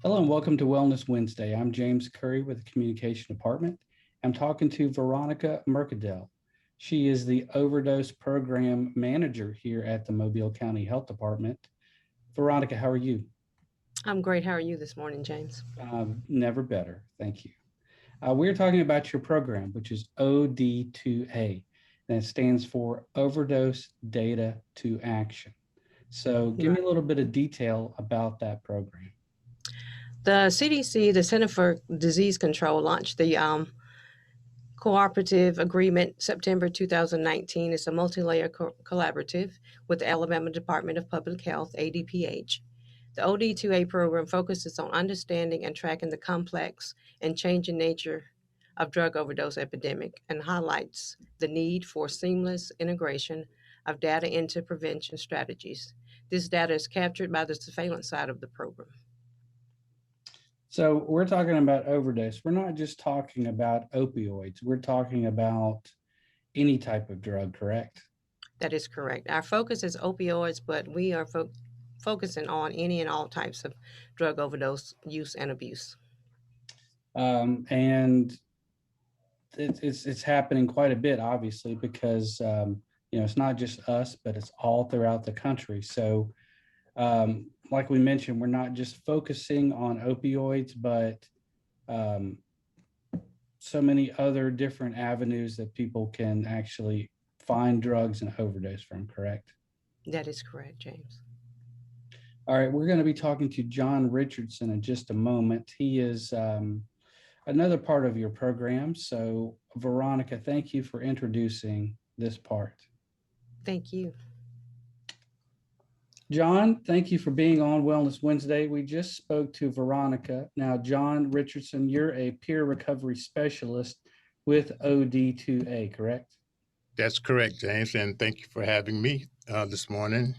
Hello and welcome to Wellness Wednesday. I'm James Currie with the Communication Department. I'm talking to Veronica Mercadel. She is the Overdose Program Manager here at the Mobile County Health Department. Veronica, how are you? I'm great. How are you this morning, James? Never better. Thank you. We're talking about your program, which is OD2A, and it stands for Overdose Data to Action. So give me a little bit of detail about that program. The CDC, the Center for Disease Control, launched the Cooperative Agreement September 2019. It's a multi-layer collaborative with the Alabama Department of Public Health, ADPH. The OD2A program focuses on understanding and tracking the complex and changing nature of drug overdose epidemic and highlights the need for seamless integration of data into prevention strategies. This data is captured by the surveillance side of the program. So we're talking about overdose. We're not just talking about opioids. We're talking about any type of drug, correct? That is correct. Our focus is opioids, but we are focusing on any and all types of drug overdose use and abuse. And it's happening quite a bit, obviously, because it's not just us, but it's all throughout the country. So, like we mentioned, we're not just focusing on opioids, but so many other different avenues that people can actually find drugs and overdose from, correct? That is correct, James. All right, we're going to be talking to John Richardson in just a moment. He is another part of your program. So, Veronica, thank you for introducing this part. Thank you. John, thank you for being on Wellness Wednesday. We just spoke to Veronica. Now, John Richardson, you're a peer recovery specialist with OD2A, correct? That's correct, James, and thank you for having me this morning.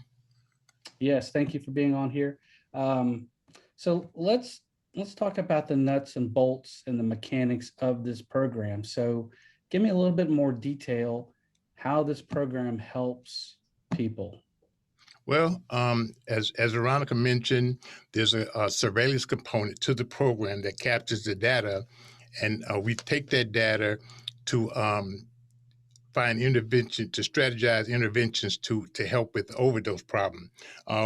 Yes, thank you for being on here. So let's talk about the nuts and bolts and the mechanics of this program. So give me a little bit more detail how this program helps people. Well, as Veronica mentioned, there's a surveillance component to the program that captures the data, and we take that data to find intervention, to strategize interventions to help with the overdose problem.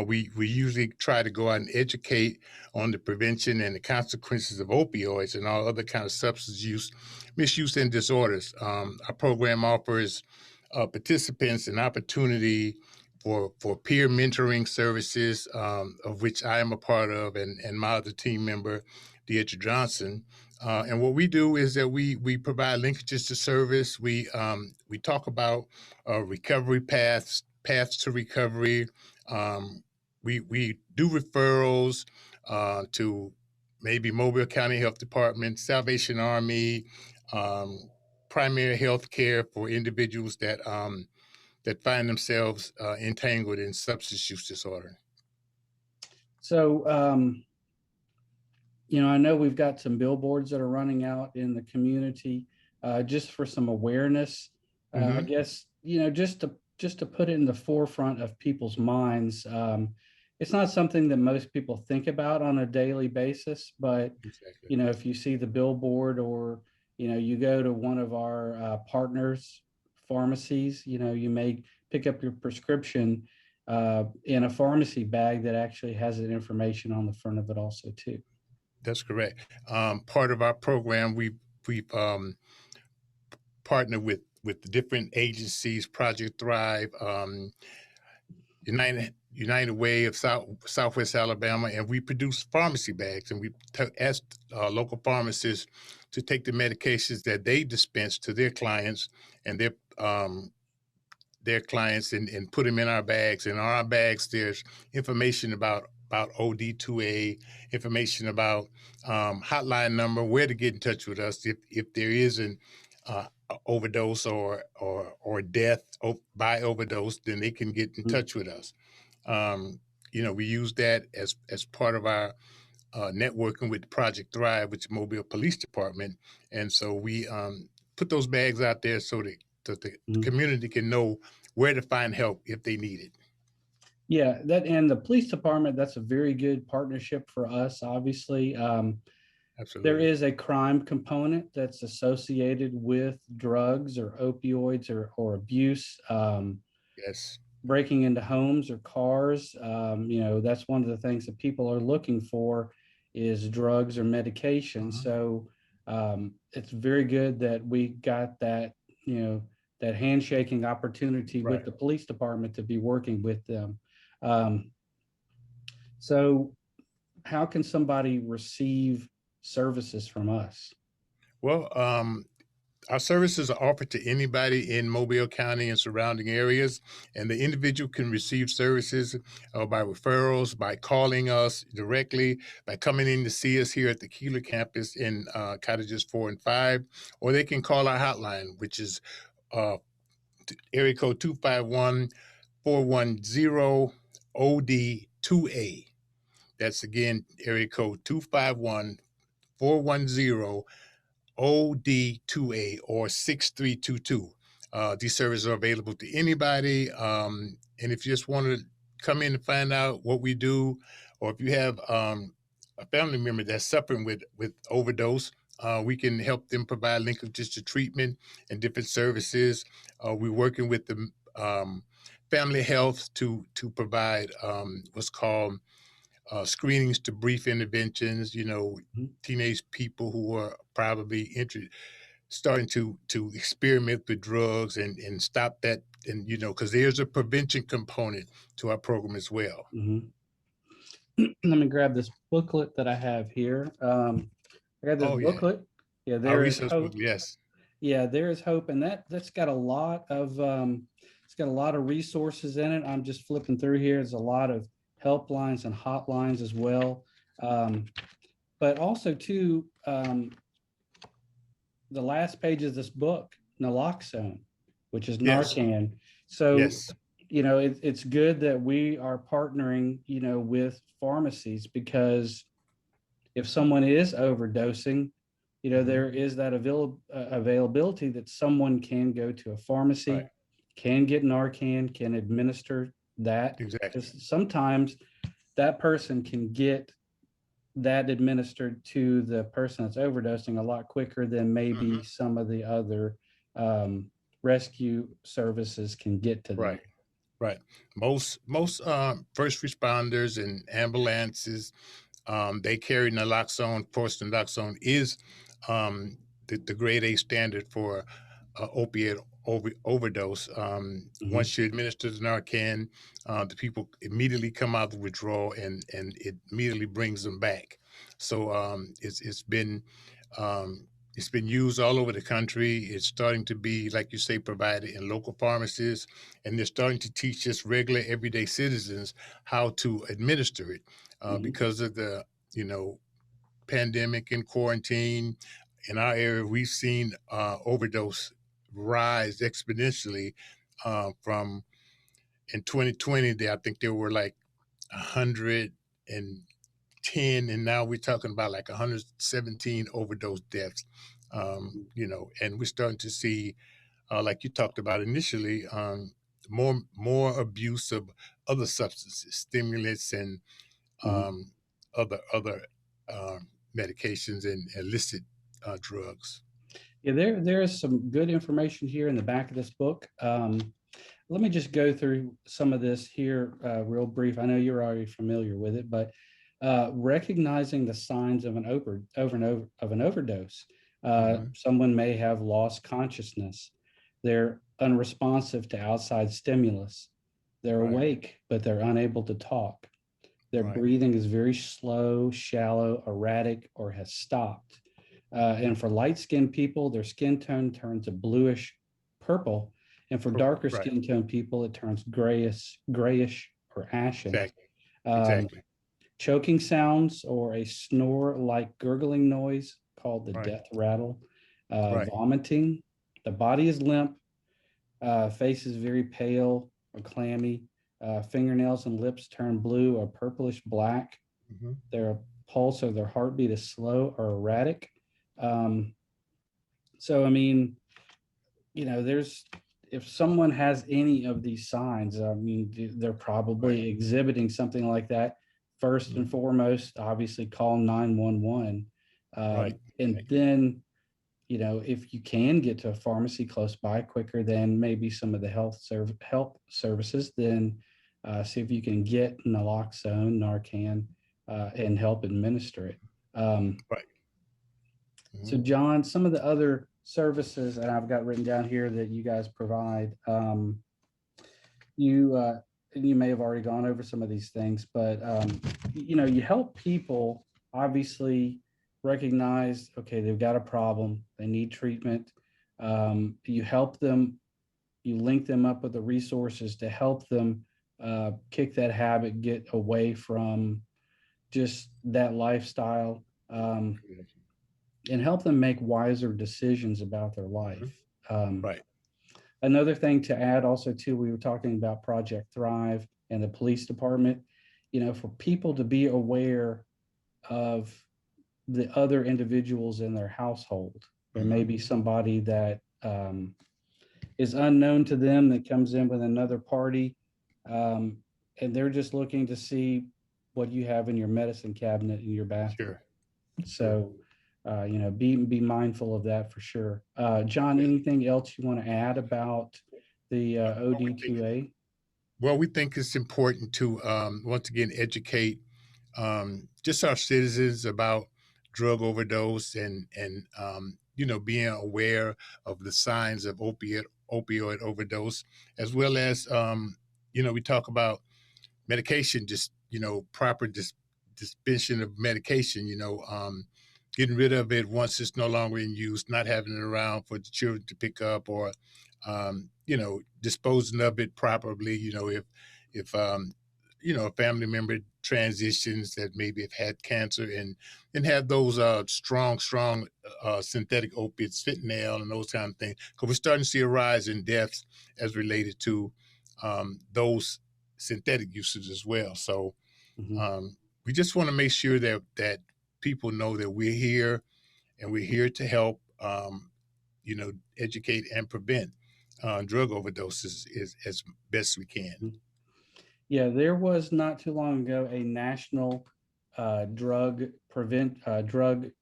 We usually try to go out and educate on the prevention and the consequences of opioids and all other kind of substance use, misuse, and disorders. Our program offers participants an opportunity for peer mentoring services, of which I am a part of, and my other team member, Deidre Johnson. And what we do is that we provide linkages to service. We talk about recovery paths to recovery. We do referrals to maybe Mobile County Health Department, Salvation Army, primary health care for individuals that find themselves entangled in substance use disorder. So, I know we've got some billboards that are running out in the community just for some awareness. I guess, just to put it in the forefront of people's minds. It's not something that most people think about on a daily basis, but, Exactly. If you see the billboard or, you go to one of our partners pharmacies, you may pick up your prescription in a pharmacy bag that actually has that information on the front of it also too. That's correct. Part of our program, we've partnered with the different agencies, Project Thrive, United Way of Southwest Alabama, and we produce pharmacy bags, and we asked local pharmacists to take the medications that they dispense to their clients and their clients and put them in our bags. And on our bags, there's information about OD2A, information about hotline number, where to get in touch with us if there is an overdose or death by overdose, then they can get in touch with us. We use that as part of our networking with Project Thrive, which is Mobile Police Department, and so we put those bags out there so that the community can know where to find help if they need it. Yeah, that and the police department, that's a very good partnership for us, obviously. There Absolutely. is a crime component that's associated with drugs or opioids or abuse. Yes. Breaking into homes or cars. That's one of the things that people are looking for is drugs or medication. Uh-huh. So it's very good that we got that, that handshaking opportunity with Right. the police department to be working with them. Um, so how can somebody receive services from us? Well, our services are offered to anybody in Mobile County and surrounding areas, and the individual can receive services by referrals, by calling us directly, by coming in to see us here at the Keeler campus in Cottages 4 and 5, or they can call our hotline, which is uh, area code 251-410 OD2A. That's again area code 251-410 OD2A or 6322. These services are available to anybody. And if you just want to come in and find out what we do, or if you have a family member that's suffering with overdose, we can help them provide linkages to treatment and different services. We're working with the family health to provide what's called screenings to brief interventions. Mhm. Teenage people who are probably starting to experiment with drugs and stop that, and because there's a prevention component to our program as well. Mhm. Let me grab this booklet that I have here. I got this Oh yeah, booklet. Yeah, our there is research book. hope. Yes. Yeah, there is hope, and that's got a lot of it's got a lot of resources in it. I'm just flipping through here. There's a lot of helplines and hotlines as well, um, but also too the last page of this book, naloxone, which is Yes. Narcan. So Yes. it's good that we are partnering, with pharmacies because if someone is overdosing, Hmm. there is that availability that someone can go to a pharmacy, Right. can get Narcan, can administer that. Exactly. Because sometimes that person can get that administered to the person that's overdosing a lot quicker than maybe Hmm. some of the other um, rescue services can get to them. Right. Right. Most first responders and ambulances, they carry naloxone. Of course, naloxone is um, the grade A standard for opiate overdose. Mhm, Once you administer the Narcan, the people immediately come out of withdrawal, and it immediately brings them back. So um, it's been used all over the country. It's starting to be, like you say, provided in local pharmacies, and they're starting to teach just regular, everyday citizens how to administer it mhm, because of the you know pandemic and quarantine. In our area, we've seen overdose rise exponentially from in 2020. I think there were like 110, and now we're talking about like 117 overdose deaths. And we're starting to see, like you talked about initially, more abuse of other substances, stimulants, and mhm. um, other uh, medications and illicit drugs. Yeah, there is some good information here in the back of this book. Let me just go through some of this here real brief. I know you're already familiar with it, but recognizing the signs of an overdose. Hmm. Someone may have lost consciousness. They're unresponsive to outside stimulus. They're Right, awake, but they're unable to talk. Their right, breathing is very slow, shallow, erratic, or has stopped. And for light skinned people, their skin tone turns a bluish purple. And for darker right. skin tone people, it turns grayish or ashen. Exactly, Um, exactly. Choking sounds or a snore like gurgling noise called the Right, death rattle. right. Vomiting. The body is limp. Face is very pale or clammy. Fingernails and lips turn blue or purplish black. Hmm. Their pulse or their heartbeat is slow or erratic. Um, so, I mean, there's if someone has any of these signs, I mean, they're probably exhibiting something like that. First and foremost, obviously call 911. And then, you know, if you can get to a pharmacy close by quicker than maybe some of the health services, then see if you can get naloxone, Narcan, and help administer it. So, John, some of the other services that I've got written down here that you guys provide, you may have already gone over some of these things, but you know, you help people obviously recognize, okay, they've got a problem, they need treatment. You help them, you link them up with the resources to help them kick that habit, get away from just that lifestyle. And help them make wiser decisions about their life. Another thing to add also too, we were talking about Project Thrive and the police department, you know, for people to be aware of the other individuals in their household. There may be somebody that is unknown to them that comes in with another party, and they're just looking to see what you have in your medicine cabinet in your bathroom. So, you know, be mindful of that for sure. John, anything else you want to add about the OD2A? Well, we think it's important to once again educate just our citizens about drug overdose and you know, being aware of the signs of opioid overdose, as well as you know, we talk about medication, just, you know, proper dispensing of medication, you know, getting rid of it once it's no longer in use, not having it around for the children to pick up, or you know, disposing of it properly. You know, if you know, a family member transitions that maybe have had cancer and have those strong synthetic opiates, fentanyl, and those kind of things, because we're starting to see a rise in deaths as related to those synthetic uses as well. So we just want to make sure that people know that we're here and we're here to help, you know, educate and prevent drug overdoses as best we can. Yeah, there was not too long ago a national drug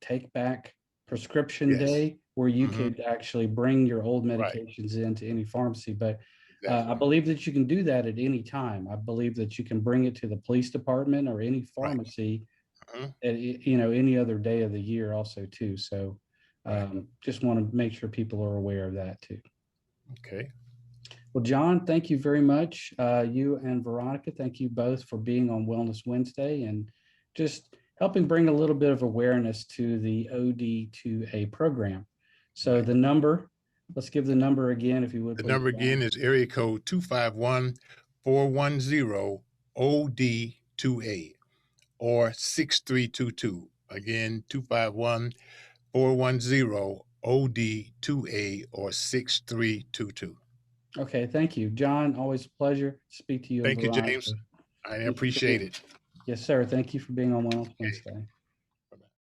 take back prescription day where you could actually bring your old medications into any pharmacy. But I believe that you can do that at any time. I believe that you can bring it to the police department or any pharmacy at, you know, any other day of the year also too. So just want to make sure people are aware of that too. Okay. Well, John, thank you very much. You and Veronica, thank you both for being on Wellness Wednesday and just helping bring a little bit of awareness to the OD2A program. So the number, let's give the number again, if you would. The number again is area code 251-410-OD2A or 6322. Again, 251-410-OD2A or 6322. Okay, thank you. John, always a pleasure to speak to you. Thank you, James. I appreciate it. Yes, sir. Thank you for being on Wellness Wednesday.